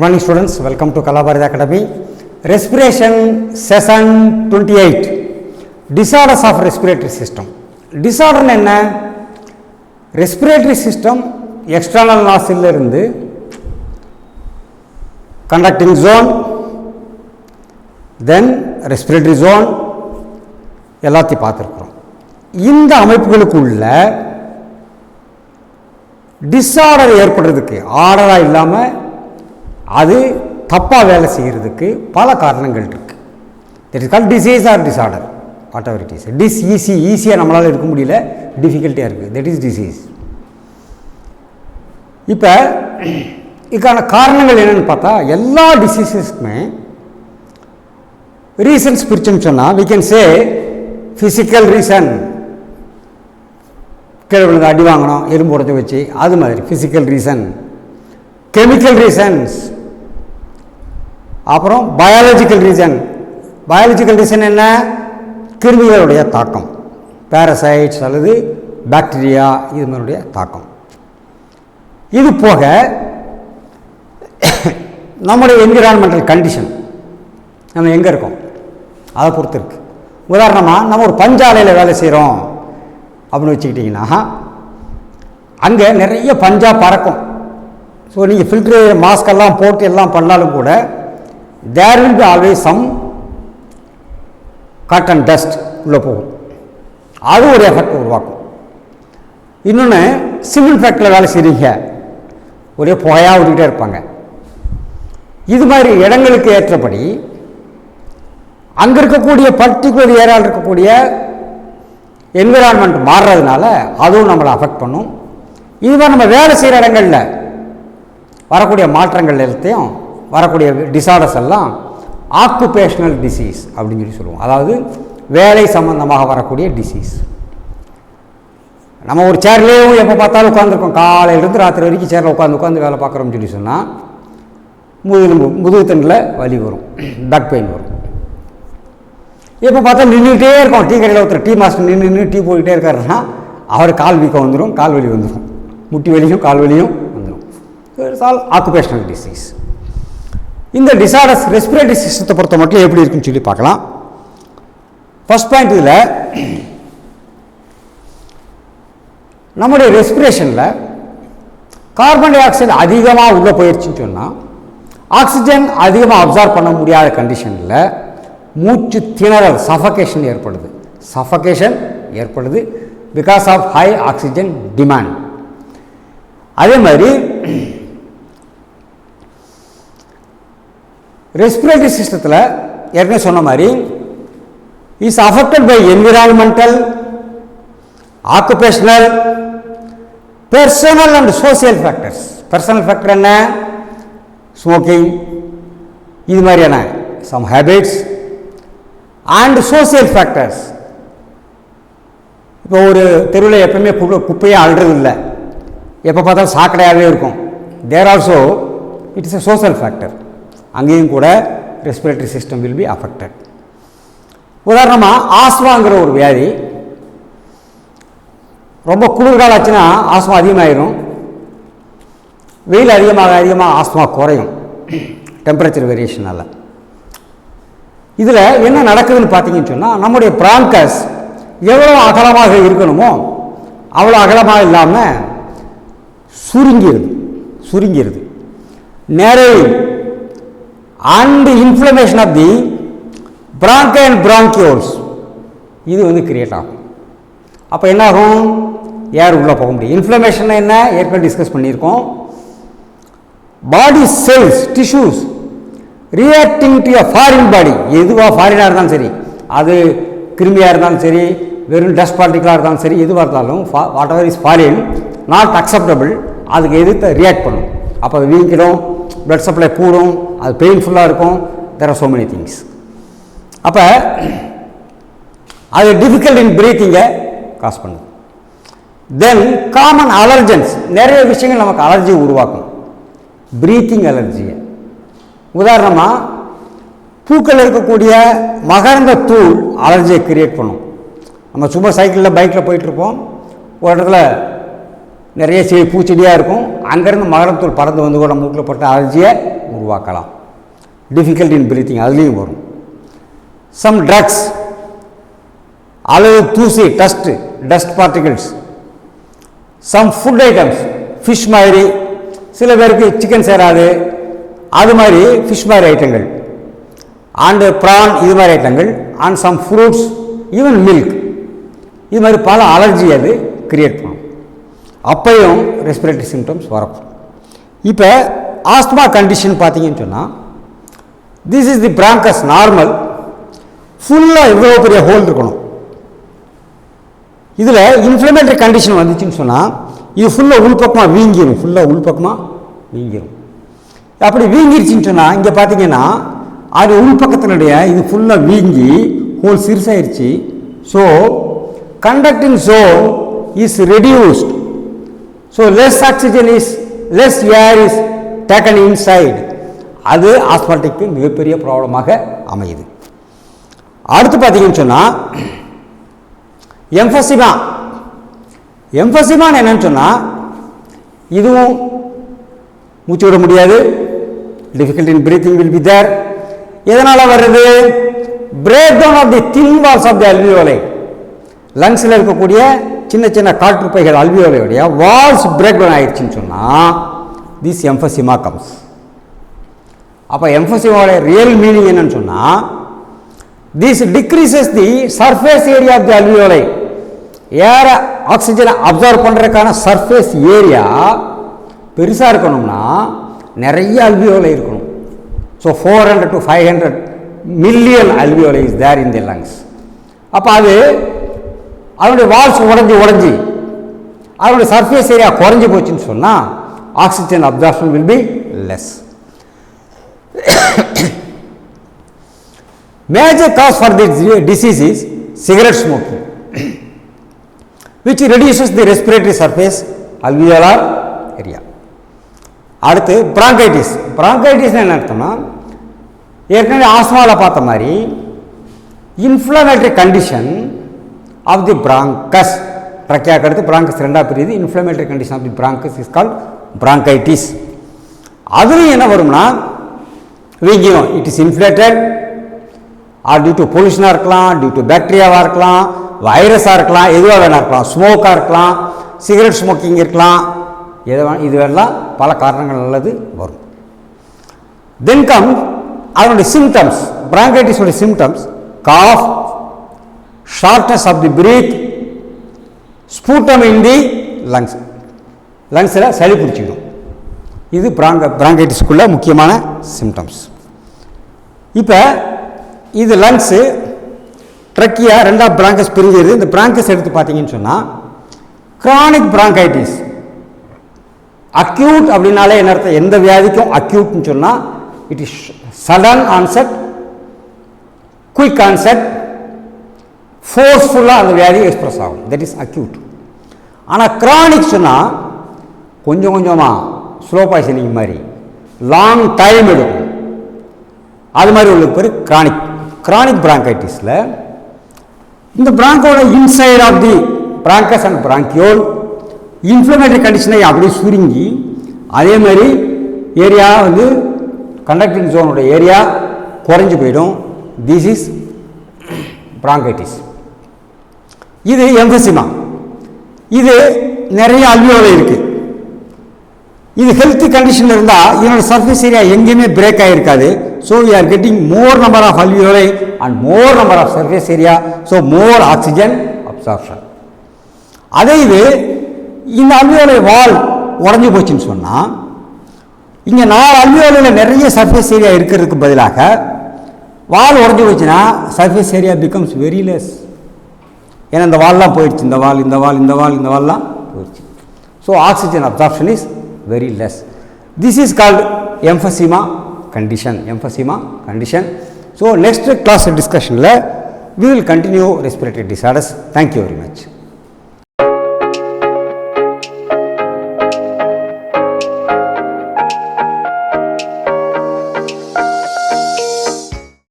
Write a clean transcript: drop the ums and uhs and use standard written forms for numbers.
Good morning students, welcome to Kalabharati Academy. Respiration session 28. Disorders of respiratory system. Disorder என்ன? Respiratory system external nostril இருந்து conducting zone, then respiratory zone எல்லாத்தையும் பார்த்துருக்கிறோம். இந்த அமைப்புகளுக்குள்ள disorder ஏற்படுறதுக்கு ஆர்டராக இல்லாமல் அது தப்பாக வேலை செய்கிறதுக்கு பல காரணங்கள் இருக்குது. That is called disease or disorder, whatever it is. ஈஸியாக நம்மளால் இருக்க முடியல, டிஃபிகல்ட்டியாக இருக்குது, தட் இஸ் டிசீஸ். இப்போ இதுக்கான காரணங்கள் என்னென்னு பார்த்தா எல்லா டிசீஸஸ்க்குமே ரீசன்ஸ் பிரிச்சுன்னு சொன்னால் we can say physical reason, கீழே விழுந்து அடி வாங்கணும் எறும்பு உடச்சி வச்சு, அது மாதிரி ஃபிசிக்கல் ரீசன், கெமிக்கல் ரீசன்ஸ், அப்புறம் பயாலஜிக்கல் ரீசன். பயாலஜிக்கல் ரீசன் என்ன? கிருமிகளுடைய தாக்கம், பேரசைட்ஸ் அல்லது பாக்டீரியா இது மாதிரிடைய தாக்கம். இது போக நம்முடைய என்விரான்மெண்டல் கண்டிஷன், நம்ம எங்கே இருக்கோம் அதை பொறுத்து இருக்குது. உதாரணமாக நம்ம ஒரு பஞ்சாலையில் வேலை செய்கிறோம் அப்படின்னு வச்சுக்கிட்டிங்கன்னா அங்கே நிறைய பஞ்சா பறக்கும். ஸோ நீங்கள் ஃபில்ட்ரு மாஸ்கெல்லாம் போட்டு எல்லாம் பண்ணாலும் கூட there will be always some cotton dust உள்ளே போகும், அது ஒரு எஃபெக்ட் உருவாக்கும். இன்னொன்று சிவில் ஃபேக்டரியில் வேலை செய்கிறீங்க, ஒரே புகையாக விட்டுக்கிட்டே இருப்பாங்க. இது மாதிரி இடங்களுக்கு ஏற்றபடி அங்கே இருக்கக்கூடிய பர்டிகுலர் ஏரியாவில் இருக்கக்கூடிய என்விரான்மெண்ட் மாறுறதுனால அதுவும் நம்மளை அஃபெக்ட் பண்ணும். இது மாதிரி நம்ம வேலை செய்கிற இடங்களில் வரக்கூடிய மாற்றங்கள் எல்லாத்தையும் வரக்கூடிய டிஸார்டர்ஸ் எல்லாம் ஆக்குபேஷனல் டிசீஸ் அப்படின்னு சொல்லுவோம். அதாவது வேலை சம்பந்தமாக வரக்கூடிய டிசீஸ். நம்ம ஒரு சேர்லேயும் எப்போ பார்த்தாலும் உட்காந்துருக்கோம், காலையிலேருந்து ராத்திரி வரைக்கும் சேரில் உட்காந்து வேலை பார்க்குறோம்னு சொல்லி சொன்னால் முதுகு தண்டில் வலி வரும், பேக் பெயின் வரும். எப்போ பார்த்தா நின்றுக்கிட்டே இருக்கோம், டீ கடையில் ஒருத்தர் டீ மாஸ்டர் நின்று டீ போய்கிட்டே இருக்காருன்னா அவர் கால் வீக்கம் வந்துடும், கால் வலி வந்துடும், முட்டி வலியும் கால் வலியும் வந்துடும். It's all occupational disease. இந்த டிஸார்டர்ஸ் ரெஸ்பிரேட்டரி சிஸ்டத்தை பொறுத்த மட்டும் எப்படி இருக்குன்னு சொல்லி பார்க்கலாம். ஃபர்ஸ்ட் பாயிண்ட், இதில் நம்முடைய ரெஸ்பிரேஷனில் கார்பன் டை ஆக்சைடு அதிகமாக உள்ளே போயிடுச்சுன்னு சொன்னால் ஆக்சிஜன் அதிகமாக அப்சார்ப் பண்ண முடியாத கண்டிஷனில் மூச்சு திணறல், சஃபகேஷன் ஏற்படுது because of high oxygen demand. அதே மாதிரி ரெஸ்பிரேட்டரி சிஸ்டத்தில் ஏற்கனவே சொன்ன மாதிரி is affected by environmental, occupational, personal and social factors. Personal factor என்ன? ஸ்மோக்கிங், இது மாதிரியான some habits. And social factors, இப்போ ஒரு தெருவில் எப்பவுமே குப்பையே அழுறது இல்லை, எப்போ பார்த்தாலும் சாக்கடையாகவே இருக்கும். There also it is a social factor. அங்கேயும் கூட respiratory system will be affected. உதாரணமாக ஆஸ்மாங்கிற ஒரு வியாதி, ரொம்ப குளிர்காலம் ஆச்சுன்னா ஆஸ்மா அதிகமாகிடும், வெயில் அதிகமாக ஆஸ்மா குறையும் டெம்பரேச்சர் வேரியேஷனால். இதில் என்ன நடக்குதுன்னு பார்த்தீங்கன்னு சொன்னால் நம்முடைய பிராங்கஸ் எவ்வளோ அகலமாக இருக்கணுமோ அவ்வளோ அகலமாக இல்லாமல் சுருங்கிடுது. நேரே and inflammation of the bronchi and bronchioles இது கிரியேட் ஆகும். அப்போ என்ன ஆகும்? ஏர் உள்ளே போக முடியும். இன்ஃப்ளமேஷன் என்ன ஏற்கனவே டிஸ்கஸ் பண்ணியிருக்கோம். Body cells, tissues reacting to a foreign body, எதுவாக ஃபாரினாக இருந்தாலும் சரி, அது கிருமியாக இருந்தாலும் சரி, வெறும் டஸ்ட் பார்ட்டிகளாக இருந்தாலும் சரி, எதுவாக இருந்தாலும் what ever is foreign not acceptable, அதுக்கு எதிர்த்து ரியாக்ட் பண்ணும். அப்போ அது வீங்கிடும், பிளட் சப்ளை கூடும், அது பெயின்ஃபுல்லாக இருக்கும். There are so many things. அப்போ அது டிஃபிகல்ட் இன் பிரீத்திங்கை காஸ் பண்ணுது. தென் காமன் அலர்ஜன்ஸ், நிறைய விஷயங்கள் நமக்கு அலர்ஜி உருவாக்கும், பிரீத்திங் அலர்ஜியை. உதாரணமாக பூக்கள் இருக்கக்கூடிய மகரந்த தூள் அலர்ஜியை கிரியேட் பண்ணும். நம்ம சும்மா சைக்கிளில் பைக்கில் போயிட்டுருப்போம், ஒரு இடத்துல நிறைய பூச்செடியாக இருக்கும், அங்கேருந்து மகரந்தூள் பறந்து வந்து கூட மூக்கில் போட்ட அலர்ஜியை உருவாக்கலாம். டிஃபிகல்ட் இன் பிரீத்திங் அதுலேயும் வரும். சம் ட்ரக்ஸ் அல்லது தூசி dust particles, some food items fish மாதிரி, சில பேருக்கு சிக்கன் சேராது, அது மாதிரி ஃபிஷ் மாதிரி ஐட்டங்கள், அண்டு ப்ரான் இது மாதிரி ஐட்டங்கள், and some fruits, even milk, இது மாதிரி பல அலர்ஜி அது கிரியேட் பண்ணும். அப்பையும் ரெஸ்பிரேட்டரி சிம்டம்ஸ் வரப்போம். இப்போ ஆஸ்துமா கண்டிஷன் பார்த்தீங்கன்னு சொன்னால், this is the bronchus normal, ஃபுல்லாக இவ்வளோ பெரிய ஹோல் இருக்கணும். இதில் இன்ஃப்ளமேட்டரி கண்டிஷன் வந்துச்சுன்னு சொன்னால் இது ஃபுல்லாக உள்பக்கமாக வீங்கிடும். அப்படி வீங்கிருச்சுன்னு சொன்னால் இங்கே பார்த்தீங்கன்னா அது உள்பக்கத்தினுடைய இது ஃபுல்லாக வீங்கி ஹோல் சிறுசாயிருச்சு. So conducting zone is reduced. So less air is taken inside. அது ஆஸ்மாட்டிக்கு மிகப்பெரிய ப்ராப்ளமாக அமையுது. அடுத்து பார்த்தீங்கன்னு சொன்னால் எம்ஃபசிமான்னு என்னன்னு சொன்னால் இதுவும் மூச்சு விட முடியாது, difficult in breathing will be there. எதனால் வருது? Break down of the thin walls of the alveoli. லங்ஸில் இருக்கக்கூடிய சின்ன சின்ன காற்றுப்பைகள் அல்வியோலையுடைய வால்ஸ் பிரேக் டவுன் ஆயிடுச்சுன்னு சொன்னால் திஸ் எம்ஃபசிமா கம்ஸ். அப்போ எம்ஃபசிமாவோட ரியல் மீனிங் என்னன்னு சொன்னால், this decreases the surface area of the alveoli. ஏரை ஆக்சிஜனை அப்சர்வ் பண்ணுறதுக்கான சர்ஃபேஸ் ஏரியா பெருசாக இருக்கணும்னா நிறைய அல்வியோலை இருக்கணும். So 400 to 500 million alveoli is there in the lungs. அப்போ அதனுடைய வால்ஸ் உடஞ்சி அதனுடைய சர்ஃபேஸ் ஏரியா குறைஞ்சி போச்சுன்னு சொன்னால் oxygen absorption will be less. Major cause for this disease is cigarette smoking, which reduces the respiratory surface alveolar area. அடுத்து bronchitis. bronchitis என்ன அர்த்தம்னா, ஏற்கனவே ஆஸ்மாவில் பார்த்த மாதிரி inflammatory condition of the bronchus. ட்ரக்கியாக்கு அடுத்து bronchus ரெண்டாக பிரியுது. Inflammatory condition of the bronchus is called bronchitis. அதுவும் என்ன வரும்னா வீங்கிடும். It is inflated or due to பொல்யூஷனாக இருக்கலாம், டியூ டு பாக்டீரியாவாக இருக்கலாம், வைரஸாக இருக்கலாம், எதுவாக வேணா இருக்கலாம், ஸ்மோக்காக இருக்கலாம், சிகரெட் ஸ்மோக்கிங் இருக்கலாம், இதுவெல்லாம் பல காரணங்கள் நல்லது வரும். தென் கம் அதனுடைய சிம்டம்ஸ், பிராங்கைட்டிஸோடைய symptoms cough, shortness of the breath, sputum in the lungs. லங்ஸில் சளி பிடிச்சிடும். இது பிராங்கைட்டிஸ்க்குள்ள முக்கியமான சிம்டம்ஸ். இப்போ இது லங்ஸு ட்ரக்கியா ரெண்டாக பிராங்கஸ் பிரிஞ்சிருது. இந்த பிராங்கஸ் எடுத்து பார்த்தீங்கன்னு சொன்னால் கிரானிக் பிராங்கைட்டிஸ். அக்யூட் அப்படின்னாலே என்ன அர்த்தம்? எந்த வியாதிக்கும் அக்யூட்னு சொன்னால் it is sudden onset, quick onset, ஃபோர்ஸ்ஃபுல்லாக அந்த வியாதி எக்ஸ்பிரஸ் ஆகும். That is acute. ஆனால் கிரானிக் சொன்னால் கொஞ்சம் கொஞ்சமாக ஸ்லோ பாய்சனிங் மாதிரி லாங் டைம் எடுக்கும். அது மாதிரி உள்ள பேர் கிரானிக். கிரானிக் பிராங்கைட்டிஸில் இந்த பிராங்கோட inside of the bronchus and bronchiole inflammatory கண்டிஷனை அப்படியே சுருங்கி அதே மாதிரி ஏரியா கண்டக்டிங் ஜோனோட ஏரியா குறைஞ்சி போயிடும். This is bronchitis. இது எம்பசிமா. இது நிறைய அல்வியோலை இருக்குது. இது ஹெல்த்தி கண்டிஷனில் இருந்தால் இதனோட சர்ஃபேஸ் ஏரியா எங்கேயுமே பிரேக் ஆகிருக்காது. So we are getting more number of alveoli and more number of surface area. So more oxygen absorption. அதே இது இந்த அல்வியோலை வால் உடஞ்சி போச்சுன்னு சொன்னால் இங்கே 4 அல்வியோலையில் நிறைய சர்ஃபேஸ் ஏரியா இருக்கிறதுக்கு பதிலாக வால் உடஞ்சி போச்சுன்னா surface area becomes very less. ஏன்னா இந்த வால்லாம் போயிடுச்சு, இந்த வால்லாம் போயிடுச்சு. So oxygen absorption is very less. This is called emphysema condition. So next class discussion we will continue respiratory disorders. Thank you very much.